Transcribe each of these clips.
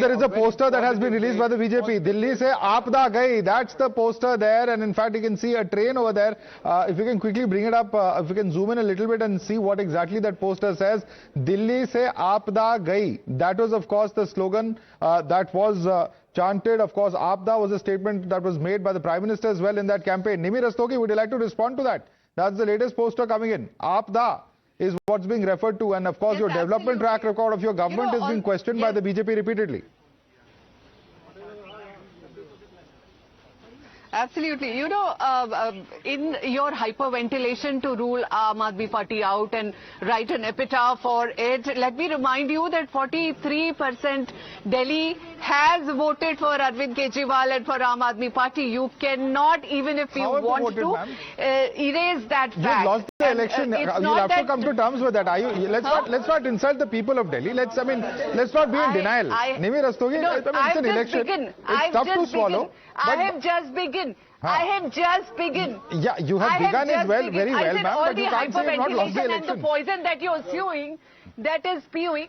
there is a poster that has been released by the BJP. Delhi se Aapda gayi. That's the poster there, and in fact you can see a train over there. If you can quickly bring it up, if you can zoom in a little bit and see what exactly that poster says. Delhi se Aapda gayi. That was of course the slogan that was chanted. Of course, Aapda was a statement that was made by the Prime Minister as well in that campaign. Nimi Rastogi, would you like to respond to that? That's the latest poster coming in. Aapda is what's being referred to, and of course, your development track record of your government is being questioned by the BJP repeatedly. Absolutely. In your hyperventilation to rule Aam Aadmi Party out and write an epitaph for it, let me remind you that 43% Delhi has voted for Arvind Kejriwal and for Aam Aadmi Party. You cannot, even if you want to, erase that fact. You've lost the election. You'll have to come to terms with that. Let's not insult the people of Delhi. Let's not be in denial. Nimi Rastogi, it's an election. It's tough to swallow. I have just begun. I have just begun. Yeah, you have begun it well, very well, ma'am. All But the you can't say you've not lost the hyperventilation election. and the poison that you're spewing, that is spewing.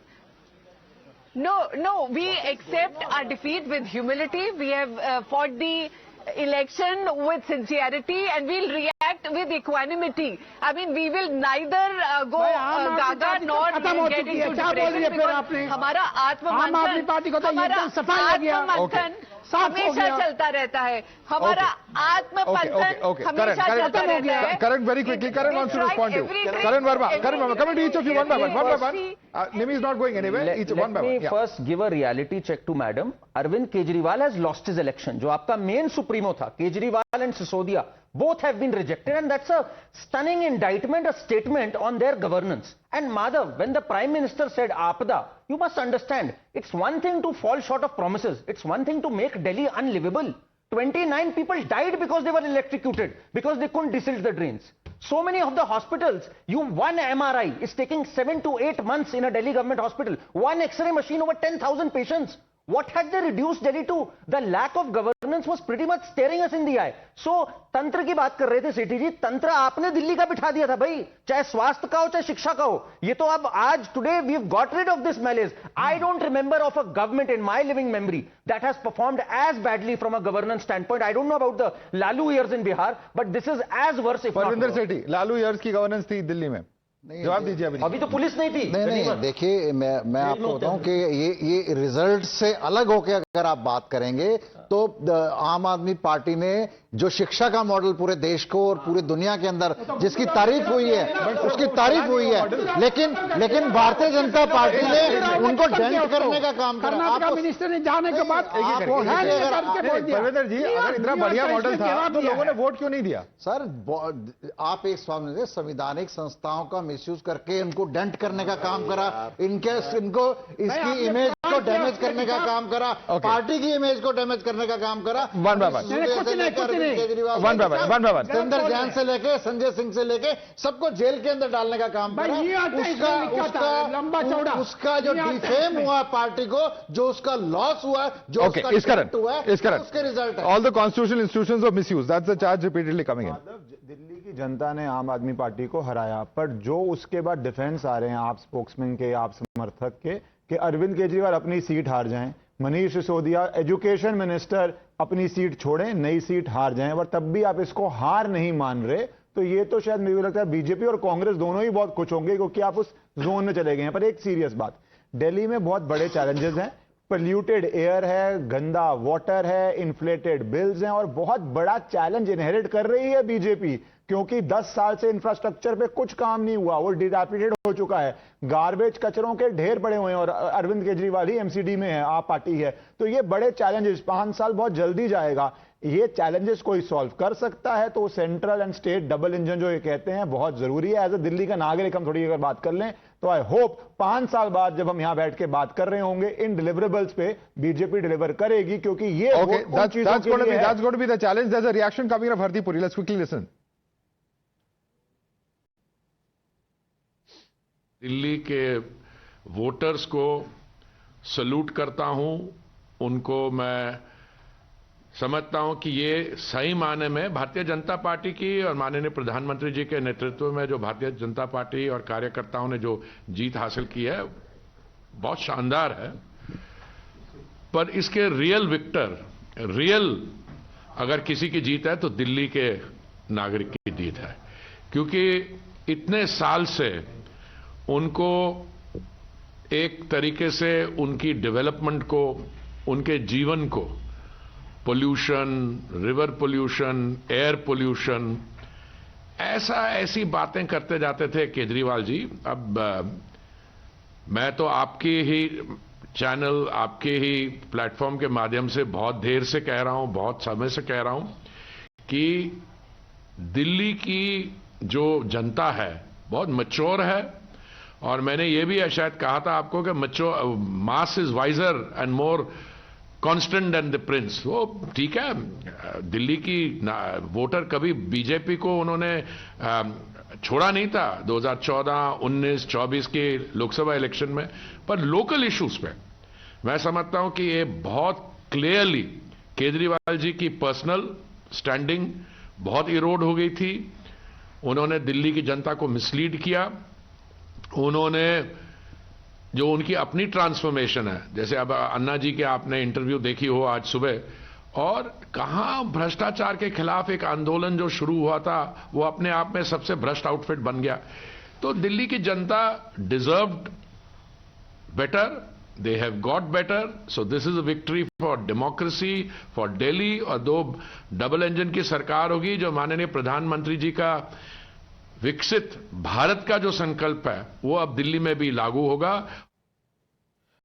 No, we accept our defeat with humility. We have fought the election with sincerity, and we'll react with equanimity. I mean, we will neither go gaga nor get into depression, because हमारा आत्ममंथन हमेशा चलता रहता है. हमारा आत्ममंथन हमेशा चलता रहता है. Karan, very quickly, Karan wants to respond to you. Karan Verma, coming to each of you one by one. Nimi is not going anywhere. One by one. Let me first give a reality check to madam. Arvind Kejriwal has lost his election. जो आपका main supremo था, Kejriwal and Sisodia, both have been rejected, and that's a stunning indictment, a statement on their governance. And Madhav, when the Prime Minister said Aapda, you must understand, it's one thing to fall short of promises. It's one thing to make Delhi unlivable. 29 people died because they were electrocuted, because they couldn't desilts the drains. So many of the hospitals, one MRI is taking 7 to 8 months in a Delhi government hospital. One X-ray machine over 10,000 patients. What had they reduced Delhi to? The lack of governance was pretty much staring us in the eye. So, तंत्र की बात कर रहे थे सेठी जी, तंत्र आपने दिल्ली का बिठा दिया था भाई, चाहे स्वास्थ्य का हो चाहे शिक्षा का हो. ये तो अब आज today we've got rid of this malaise. I don't remember of a government in my living memory that has performed as badly from a governance standpoint. I don't know about the Lalu years in Bihar, but this is as worse if not worse. Parvinder Sethi, Lalu years की governance थी दिल्ली में. जवाब दीजिए. अभी तो police नहीं थी. नहीं, देखिए मैं आपको बताऊं कि ये रिजल्ट से अलग होकर अगर आप बात करेंगे तो आम आदमी पार्टी ने जो शिक्षा का मॉडल पूरे देश को और पूरी दुनिया के अंदर जिसकी तारीफ हुई है, उसकी तारीफ हुई है, लेकिन भारतीय जनता पार्टी ने उनको डेंट करने का काम करा. कर्नाटक मिनिस्टर ने जाने के बाद परवेंद्र जी, अगर इतना बढ़िया मॉडल था तो लोगों ने वोट क्यों नहीं दिया? सर, आप एक स्वामी संवैधानिक संस्थाओं का मिसयूज करके उनको डेंट करने का काम करा, इनको इसकी इमेज को डैमेज करने का काम करा, पार्टी की इमेज को डैमेज करने का काम करा. One by one. सुंदर जैन से लेके संजय सिंह से लेके सबको जेल के अंदर डालने का काम करा. उसका जो डिफेम हुआ पार्टी को, जो उसका लॉस हुआ, जो उसका डिफेक्ट हुआ, उसके रिजल्ट है. All the constitutional institutions were misused. That's the charge repeatedly coming in. Delhi की जनता ने आम आदमी पार्टी को हराया, पर जो उसके बाद डिफेंस आ रहे हैं आप स्पोक्समैन के, आप समर्थक के, कि अरविंद केजरीवाल अपनी सीट हार जाएं, मनीष सिसोदिया एजुकेशन मिनिस्टर अपनी सीट छोड़ें, नई सीट हार जाएं, और तब भी आप इसको हार नहीं मान रहे, तो ये तो शायद मुझे लगता है बीजेपी और कांग्रेस दोनों ही बहुत खुश होंगे, क्योंकि आप उस जोन में चले गए हैं. पर एक सीरियस बात, दिल्ली में बहुत बड़े चैलेंजेस हैं. पोल्यूटेड एयर है, गंदा वाटर है, इन्फ्लेटेड बिल्स हैं, और बहुत बड़ा चैलेंज इनहेरिट कर रही है बीजेपी, क्योंकि 10 साल से इंफ्रास्ट्रक्चर पे कुछ काम नहीं हुआ, वो डिलैपिडेटेड हो चुका है, गार्बेज कचरों के ढेर पड़े हुए हैं, और अरविंद केजरीवाल ही एमसीडी में है, आप पार्टी है. तो ये बड़े चैलेंजेस, 5 साल बहुत जल्दी जाएगा. ये चैलेंजेस कोई सॉल्व कर सकता है तो central and state double engine जो ये कहते हैं बहुत जरूरी है. एज अ दिल्ली का नागरिक हम थोड़ी अगर बात कर लें तो आई होप 5 साल बाद जब हम यहां बैठ के बात कर रहे होंगे इन डिलीवरेबल्स पे बीजेपी डिलीवर करेगी, क्योंकि ये that's going to be the challenge. There's a reaction coming from Hardeep Puri. Let's quickly listen. Delhi के वोटर्स को सल्यूट करता हूं. उनको मैं समझता हूं कि ये सही मायने में भारतीय जनता पार्टी की और माननीय प्रधानमंत्री जी के नेतृत्व में जो भारतीय जनता पार्टी और कार्यकर्ताओं ने जो जीत हासिल की है बहुत शानदार है. पर इसके रियल विक्टर, रियल अगर किसी की जीत है तो दिल्ली के नागरिक की जीत है, क्योंकि इतने साल से उनको एक तरीके से उनकी डेवलपमेंट को, उनके जीवन को, pollution, river pollution, air pollution, ऐसी बातें करते जाते थे केजरीवाल जी। अब मैं तो आपकी ही चैनल, आपके ही प्लेटफॉर्म के माध्यम से बहुत देर से कह रहा हूं, बहुत समय से कह रहा हूं कि दिल्ली की जो जनता है बहुत मैच्योर है, और मैंने ये भी शायद कहा था आपको कि mass is wiser and more constant than the prince. वो ठीक है, दिल्ली की वोटर कभी बीजेपी को उन्होंने छोड़ा नहीं था 2014, 19, 24 के लोकसभा इलेक्शन में, पर लोकल इश्यूज पे मैं समझता हूं कि ये बहुत क्लियरली केजरीवाल जी की पर्सनल स्टैंडिंग बहुत इरोड हो गई थी। उन्होंने दिल्ली की जनता को मिसलीड किया, उन्होंने जो उनकी अपनी ट्रांसफॉर्मेशन है, जैसे अब अन्ना जी के आपने इंटरव्यू देखी हो आज सुबह, और कहां भ्रष्टाचार के खिलाफ एक आंदोलन जो शुरू हुआ था वो अपने आप में सबसे भ्रष्ट आउटफिट बन गया। तो दिल्ली की जनता deserved better, they have got better, so this is a victory for democracy, for Delhi। और दो डबल इंजन की सरकार होगी, जो माननीय प्रधानमंत्री जी का विकसित भारत का जो संकल्प है वो अब दिल्ली में भी लागू होगा।